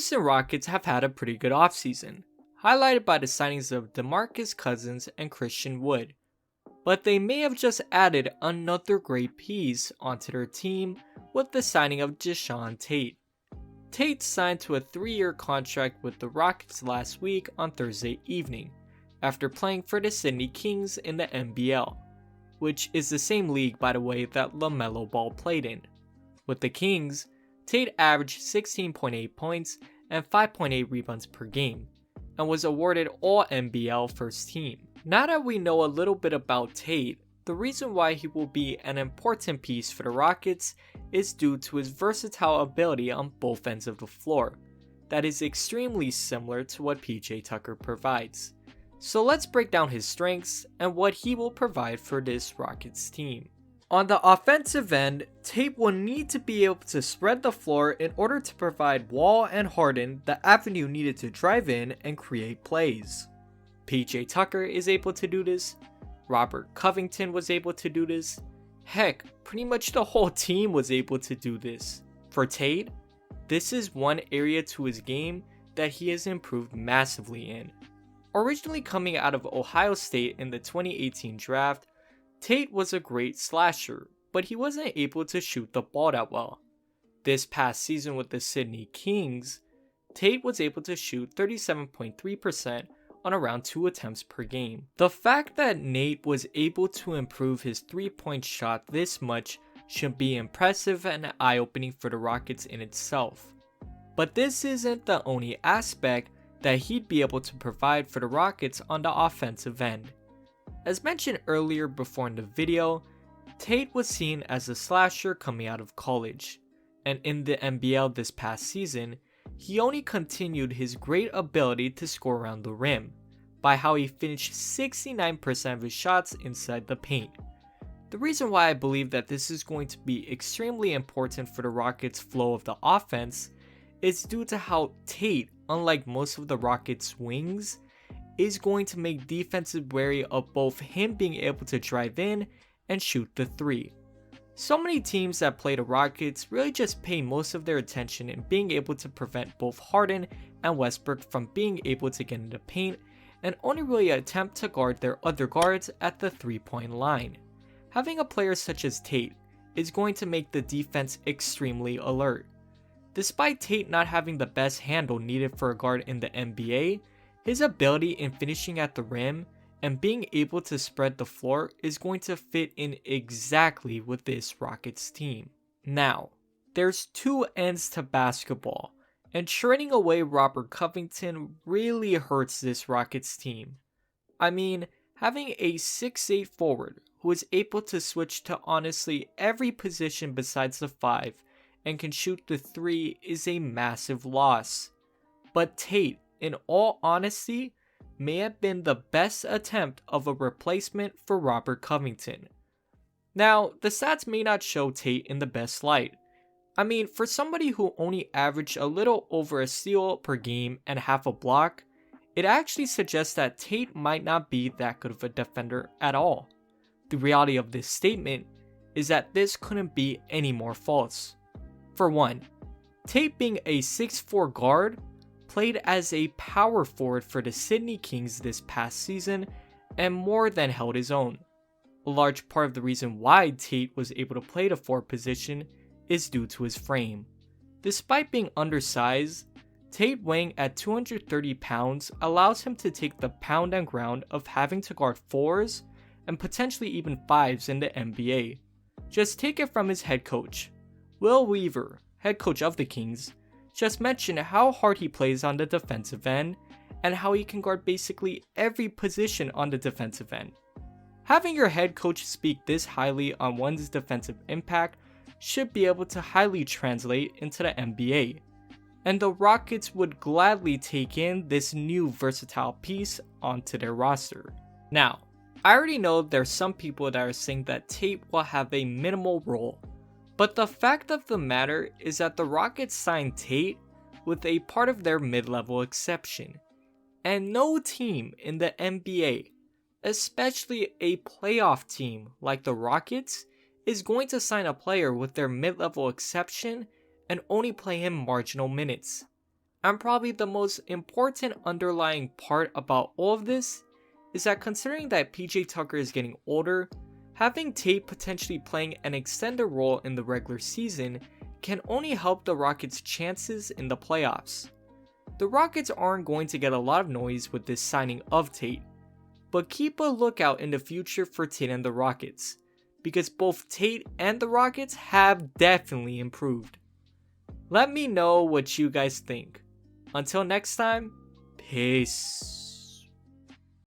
Houston Rockets have had a pretty good offseason, highlighted by the signings of DeMarcus Cousins and Christian Wood. But they may have just added another great piece onto their team with the signing of Jasean Tate. Tate signed to a 3-year contract with the Rockets last week on Thursday evening, after playing for the Sydney Kings in the NBL, which is the same league by the way that LaMelo Ball played in. With the Kings, Tate averaged 16.8 points and 5.8 rebounds per game, and was awarded All-NBL First Team. Now that we know a little bit about Tate, the reason why he will be an important piece for the Rockets is due to his versatile ability on both ends of the floor, that is extremely similar to what PJ Tucker provides. So let's break down his strengths and what he will provide for this Rockets team. On the offensive end, Tate will need to be able to spread the floor in order to provide Wall and Harden the avenue needed to drive in and create plays. PJ Tucker is able to do this, Robert Covington was able to do this, heck, pretty much the whole team was able to do this. For Tate, this is one area to his game that he has improved massively in. Originally coming out of Ohio State in the 2018 draft, Tate was a great slasher, but he wasn't able to shoot the ball that well. This past season with the Sydney Kings, Tate was able to shoot 37.3% on around 2 attempts per game. The fact that Nate was able to improve his 3-point shot this much should be impressive and eye-opening for the Rockets in itself. But this isn't the only aspect that he'd be able to provide for the Rockets on the offensive end. As mentioned earlier before in the video, Tate was seen as a slasher coming out of college, and in the NBL this past season, he only continued his great ability to score around the rim, by how he finished 69% of his shots inside the paint. The reason why I believe that this is going to be extremely important for the Rockets' flow of the offense is due to how Tate, unlike most of the Rockets' wings, is going to make defenses wary of both him being able to drive in and shoot the 3. So many teams that play the Rockets really just pay most of their attention in being able to prevent both Harden and Westbrook from being able to get into paint, and only really attempt to guard their other guards at the 3-point line. Having a player such as Tate is going to make the defense extremely alert. Despite Tate not having the best handle needed for a guard in the NBA, his ability in finishing at the rim and being able to spread the floor is going to fit in exactly with this Rockets team. Now, there's 2 ends to basketball, and trading away Robert Covington really hurts this Rockets team. I mean, having a 6'8" forward who is able to switch to honestly every position besides the 5 and can shoot the 3 is a massive loss. But Tate, in all honesty, may have been the best attempt of a replacement for Robert Covington. Now, the stats may not show Tate in the best light. I mean, for somebody who only averaged a little over a steal per game and half a block, it actually suggests that Tate might not be that good of a defender at all. The reality of this statement is that this couldn't be any more false. For one, Tate being a 6'4" guard, played as a power forward for the Sydney Kings this past season and more than held his own. A large part of the reason why Tate was able to play the 4 position is due to his frame. Despite being undersized, Tate weighing at 230 pounds allows him to take the pound and ground of having to guard 4s and potentially even 5s in the NBA. Just take it from his head coach. Will Weaver, head coach of the Kings, just mentioned how hard he plays on the defensive end and how he can guard basically every position on the defensive end. Having your head coach speak this highly on one's defensive impact should be able to highly translate into the NBA, and the Rockets would gladly take in this new versatile piece onto their roster. Now, I already know there's some people that are saying that Tate will have a minimal role, but the fact of the matter is that the Rockets signed Tate with a part of their mid-level exception, and no team in the NBA, especially a playoff team like the Rockets, is going to sign a player with their mid-level exception and only play him marginal minutes. And probably the most important underlying part about all of this is that considering that PJ Tucker is getting older, having Tate potentially playing an extended role in the regular season can only help the Rockets' chances in the playoffs. The Rockets aren't going to get a lot of noise with this signing of Tate, but keep a lookout in the future for Tate and the Rockets, because both Tate and the Rockets have definitely improved. Let me know what you guys think. Until next time, peace.